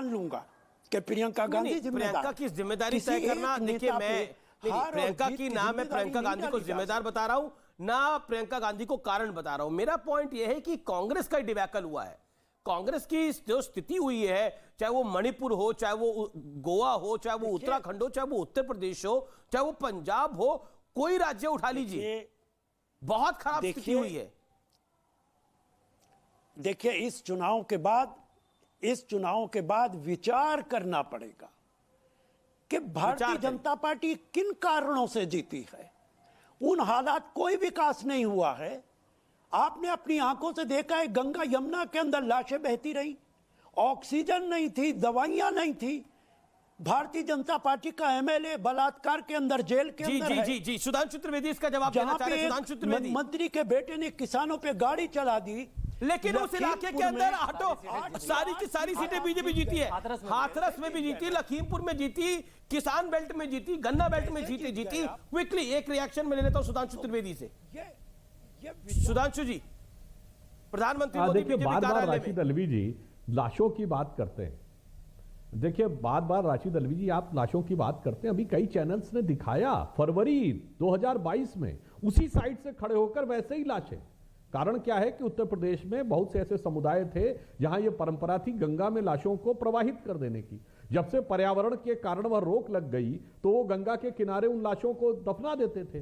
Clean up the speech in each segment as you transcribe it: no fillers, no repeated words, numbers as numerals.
मान लूंगा कि प्रियंका गांधी जिम्मेदार। प्रियंका की जिम्मेदारी तय करना, देखिए मैं प्रियंका की ना मैं प्रियंका गांधी को जिम्मेदार बता रहा हूं ना प्रियंका गांधी को कारण बता रहा हूं। मेरा पॉइंट यह है कि कांग्रेस का डिबैकल हुआ है। कांग्रेस की जो स्थिति हुई है, चाहे वो मणिपुर हो, चाहे वो गोवा हो, चाहे वो उत्तराखंड हो, चाहे वो उत्तर प्रदेश हो, चाहे वो पंजाब हो, कोई राज्य उठा लीजिए, बहुत खराब स्थिति हुई है। देखिए इस चुनाव के बाद विचार करना पड़ेगा कि भारतीय जनता पार्टी किन कारणों से जीती है। उन हालात कोई विकास नहीं हुआ है। आपने अपनी आंखों से देखा है, गंगा यमुना के अंदर लाशें बहती रही, ऑक्सीजन नहीं थी, दवाइयां नहीं थी। भारतीय जनता पार्टी का एमएलए बलात्कार के अंदर जेल के अंदर है। जी सुधांशु त्रिवेदी इसका जवाब देना चाह रहे हैं। सुधांशु त्रिवेदी, मंत्री के बेटे ने किसानों पे गाड़ी चला दी, लेकिन उस इलाके के अंदर सारी की सारी सीटें बीजेपी जीती है। हाथरस में भी जीती, लखीमपुर में जीती, किसान बेल्ट में जीती, गन्ना बेल्ट में जीती। क्विकली एक रिएक्शन में ले लेता हूं सुधांशु त्रिवेदी से। सुधांशु जी, प्रधानमंत्री मोदी देखिए बार बार राशिद अलवी जी लाशों की बात करते हैं। देखिए बार बार राशिद अलवी जी आप लाशों की बात करते हैं। अभी कई चैनल्स ने दिखाया फरवरी 2022 में उसी साइड से खड़े होकर वैसे ही लाशें। कारण क्या है कि उत्तर प्रदेश में बहुत से ऐसे समुदाय थे जहां यह परंपरा थी गंगा में लाशों को प्रवाहित कर देने की। जब से पर्यावरण के कारण वह रोक लग गई तो वो गंगा के किनारे उन लाशों को दफना देते थे।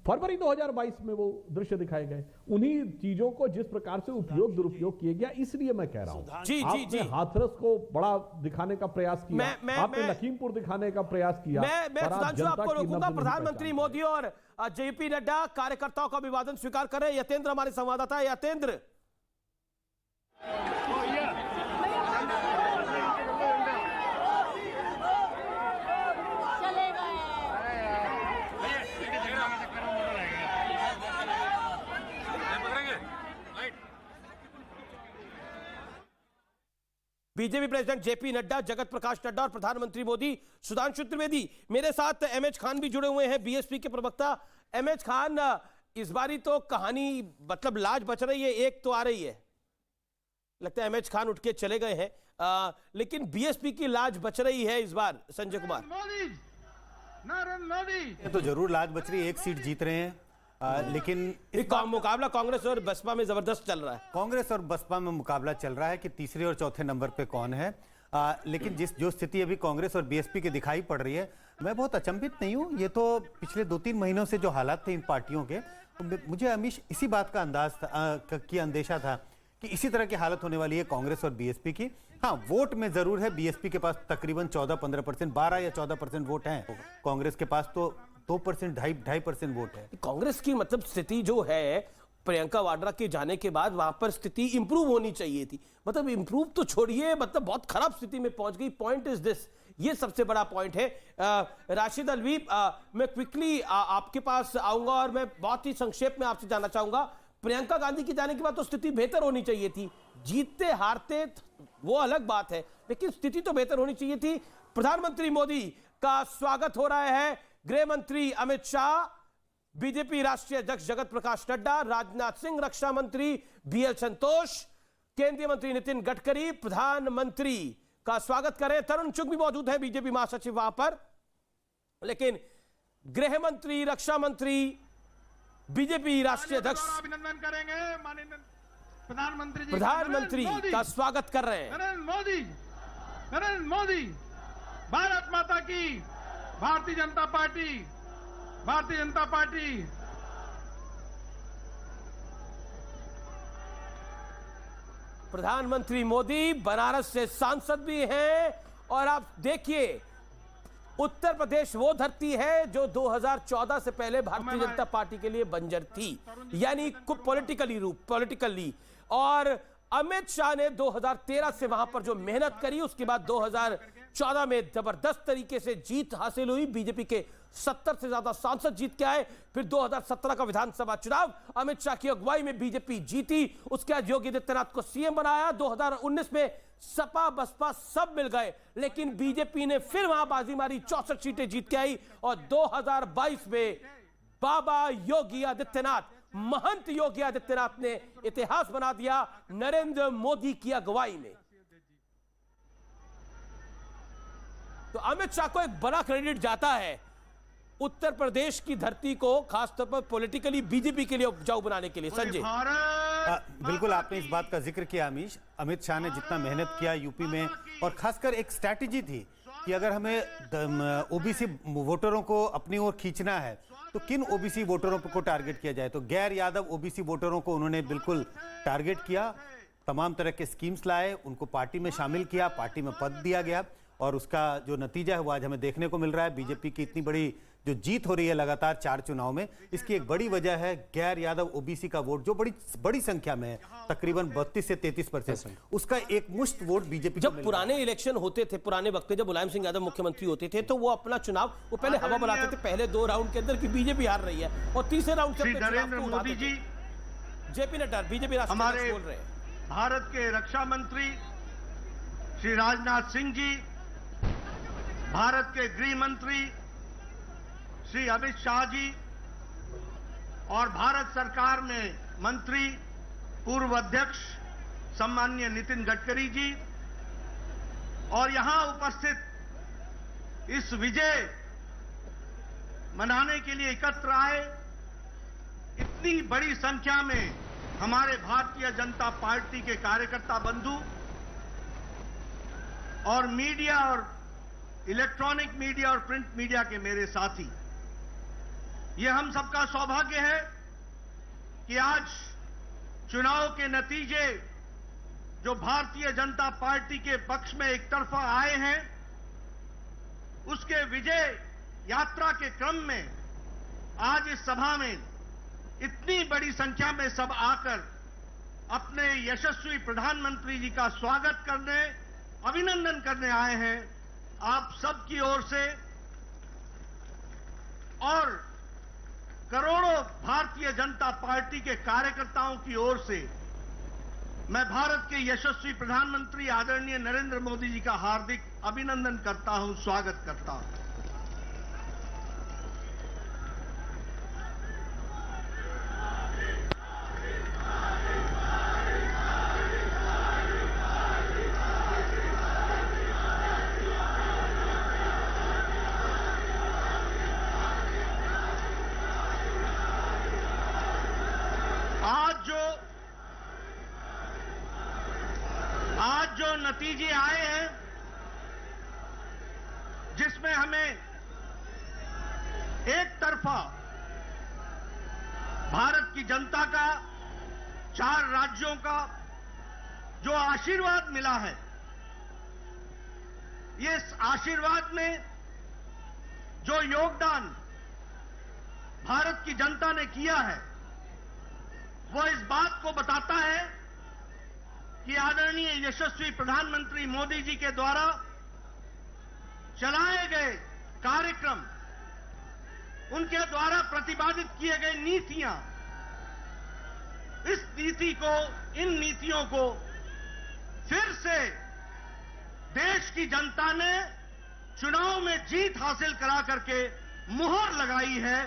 फरवरी 2022 में वो दृश्य दिखाए गए। उन्हीं चीजों को जिस प्रकार से उपयोग दुरुपयोग किया गया, इसलिए मैं कह रहा हूं आपने हाथरस को बड़ा दिखाने का प्रयास किया, आपने लखीमपुर दिखाने का प्रयास किया। मैं सुधांशु आपको रोकूंगा। प्रधानमंत्री मोदी और जेपी नड्डा कार्यकर्ताओं का अभिवादन स्वीकार कर रहे हैं। यतेंद्र हमारे संवाददाता है। Yatendra, BJP president JP Nadda, Jagat Prakash Nadda और प्रधानमंत्री मोदी। सुधांशु त्रिवेदी, मेरे साथ एमएच खान भी जुड़े हुए हैं, बीएसपी के प्रवक्ता। एमएच खान, इस बारी तो कहानी मतलब लाज बच रही है, एक तो आ रही है, लगता है एमएच खान उठ के चले गए हैं, लेकिन बीएसपी की लाज बच रही है इस बार। संजय कुमार, नरेंद्र मोदी तो जरूर लाज बच रही है, एक सीट जीत रहे हैं, लेकिन मुकाबला कांग्रेस और बसपा में जबरदस्त चल रहा है। कांग्रेस और बसपा में मुकाबला चल रहा है कि तीसरे और चौथे नंबर पे कौन है। लेकिन जो स्थिति अभी कांग्रेस और बीएसपी की दिखाई पड़ रही है, मैं बहुत अचंभित नहीं हूं। ये तो पिछले 2-3 महीनों से जो हालात थे इन पार्टियों के, मुझे हमेशा इसी बात का अंदेशा था कि इसी तरह की हालत होने वाली है कांग्रेस और बीएसपी की। हाँ, वोट में जरूर है बीएसपी के पास तकरीबन 14-15%, 12 या 14% वोट हैं। कांग्रेस के पास तो 2%, 2.5% वोट है। कांग्रेस की मतलब स्थिति जो है, प्रियंका वाड्रा के जाने के बाद वहां पर स्थिति इंप्रूव होनी चाहिए थी। मतलब इंप्रूव तो छोड़िए, मतलब बहुत खराब स्थिति में पहुंच गई। पॉइंट इज दिस, ये सबसे बड़ा पॉइंट है। राशिद अलवी, मैं क्विकली आपके पास आऊंगा और मैं बहुत ही संक्षेप में आपसे जानना चाहूंगा। प्रियंका गांधी के जाने के बाद तो स्थिति बेहतर होनी चाहिए थी। जीतते हारते वो अलग बात है, लेकिन स्थिति तो बेहतर होनी चाहिए थी। प्रधानमंत्री मोदी का स्वागत हो रहा है, गृह मंत्री अमित शाह, बीजेपी राष्ट्रीय अध्यक्ष जगत प्रकाश नड्डा, राजनाथ सिंह, रक्षा मंत्री बीएल संतोष, केंद्रीय मंत्री नितिन गडकरी प्रधानमंत्री का स्वागत करें। तरुण चुग भी मौजूद है, बीजेपी महासचिव वहां पर, लेकिन गृह मंत्री, रक्षा मंत्री, बीजेपी राष्ट्रीय अध्यक्ष अभिनंदन करेंगे माननीय प्रधानमंत्री जी, प्रधानमंत्री का स्वागत कर रहे हैं। नरेंद्र मोदी, भारत माता की, भारतीय जनता पार्टी। प्रधानमंत्री मोदी बनारस से सांसद भी हैं, और आप देखिए उत्तर प्रदेश वो धरती है जो 2014 से पहले भारतीय जनता पार्टी के लिए बंजर थी, यानी पॉलिटिकली। और अमित शाह ने 2013 से वहां पर जो मेहनत करी, उसके बाद 2014 में जबरदस्त तरीके से जीत हासिल हुई। बीजेपी के 70 से ज्यादा सांसद जीत के आए। फिर 2017 का विधानसभा चुनाव अमित शाह की अगुवाई में बीजेपी जीती। उसके बाद योगी आदित्यनाथ को सीएम बनाया। 2019 में सपा बसपा सब मिल गए, लेकिन बीजेपी ने फिर वहां बाजी मारी, 64 सीटें जीत के आई। और 2022 में बाबा योगी आदित्यनाथ, महंत योगी आदित्यनाथ ने इतिहास बना दिया नरेंद्र मोदी की अगुवाई में। अमित शाह को एक बड़ा क्रेडिट जाता है उत्तर प्रदेश की धरती को खासतौर पर पॉलिटिकली बीजेपी के लिए उपजाऊ बनाने के लिए। संजय, बिल्कुल आपने इस बात का जिक्र किया अमीश। अमित शाह ने जितना मेहनत किया यूपी में, और खासकर एक स्ट्रैटेजी थी कि अगर हमें ओबीसी वोटरों को अपनी ओर खींचना है तो किन ओबीसी वोटरों को टारगेट किया जाए। तो गैर यादव ओबीसी वोटरों को उन्होंने बिल्कुल टारगेट किया, तमाम तरह के स्कीम्स लाए, उनको पार्टी में शामिल किया, पार्टी में पद दिया गया, और उसका जो नतीजा है वो आज हमें देखने को मिल रहा है। बीजेपी की इतनी बड़ी जो जीत हो रही है लगातार 4 चुनाव में, इसकी एक बड़ी वजह है गैर यादव ओबीसी का वोट जो बड़ी संख्या में है, तकरीबन 32 से 33%। उसका एक मुश्त वोट बीजेपी को जब पुराने इलेक्शन होते थे, पुराने वक्त में जब मुलायम सिंह यादव मुख्यमंत्री होते थे, तो वो अपना चुनाव वो पहले हवा बनाते थे पहले 2 राउंड के अंदर कि बीजेपी हार रही है, और तीसरे राउंड से नरेंद्र मोदी जी, जेपी नड्डा बीजेपी राष्ट्रीय बोल रहे हैं, भारत के रक्षा मंत्री श्री राजनाथ सिंह जी, भारत के गृह मंत्री श्री अमित शाह जी, और भारत सरकार में मंत्री पूर्व अध्यक्ष सम्माननीय नितिन गडकरी जी, और यहां उपस्थित इस विजय मनाने के लिए एकत्र आए इतनी बड़ी संख्या में हमारे भारतीय जनता पार्टी के कार्यकर्ता बंधु और मीडिया और इलेक्ट्रॉनिक मीडिया और प्रिंट मीडिया के मेरे साथी, ये हम सबका सौभाग्य है कि आज चुनाव के नतीजे जो भारतीय जनता पार्टी के पक्ष में एक तरफा आए हैं, उसके विजय यात्रा के क्रम में आज इस सभा में इतनी बड़ी संख्या में सब आकर अपने यशस्वी प्रधानमंत्री जी का स्वागत करने, अभिनंदन करने आए हैं। आप सबकी ओर से और करोड़ों भारतीय जनता पार्टी के कार्यकर्ताओं की ओर से मैं भारत के यशस्वी प्रधानमंत्री आदरणीय नरेंद्र मोदी जी का हार्दिक अभिनंदन करता हूं, स्वागत करता हूं। आज जो नतीजे आए हैं, जिसमें हमें एक तरफा भारत की जनता का 4 राज्यों का जो आशीर्वाद मिला है, ये आशीर्वाद में जो योगदान भारत की जनता ने किया है, वो इस बात को बताता है कि आदरणीय यशस्वी प्रधानमंत्री मोदी जी के द्वारा चलाए गए कार्यक्रम, उनके द्वारा प्रतिपादित किए गए नीतियां, इन नीतियों को फिर से देश की जनता ने चुनाव में जीत हासिल करा करके मुहर लगाई है।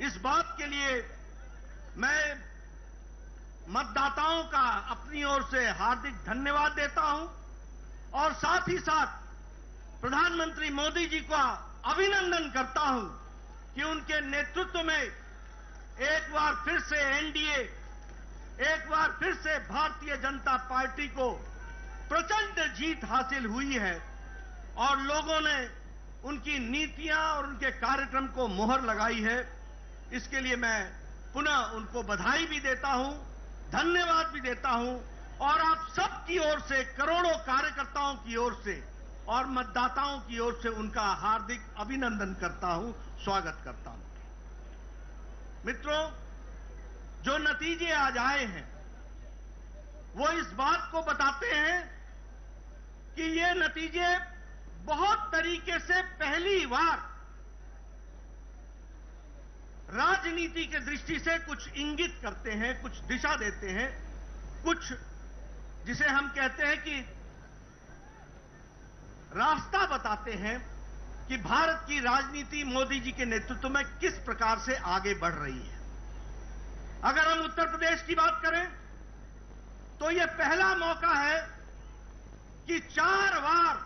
इस बात के लिए मैं मतदाताओं का अपनी ओर से हार्दिक धन्यवाद देता हूं, और साथ ही साथ प्रधानमंत्री मोदी जी का अभिनंदन करता हूं कि उनके नेतृत्व में एक बार फिर से एनडीए, एक बार फिर से भारतीय जनता पार्टी को प्रचंड जीत हासिल हुई है, और लोगों ने उनकी नीतियां और उनके कार्यक्रम को मुहर लगाई है। इसके लिए मैं पुनः उनको बधाई भी देता हूं, धन्यवाद भी देता हूं, और आप सबकी ओर से, करोड़ों कार्यकर्ताओं की ओर से और मतदाताओं की ओर से उनका हार्दिक अभिनंदन करता हूं, स्वागत करता हूं। मित्रों, जो नतीजे आज आए हैं वो इस बात को बताते हैं कि ये नतीजे बहुत तरीके से पहली बार राजनीति के दृष्टि से कुछ इंगित करते हैं, कुछ दिशा देते हैं, कुछ जिसे हम कहते हैं कि रास्ता बताते हैं कि भारत की राजनीति मोदी जी के नेतृत्व में किस प्रकार से आगे बढ़ रही है। अगर हम उत्तर प्रदेश की बात करें तो यह पहला मौका है कि 4 बार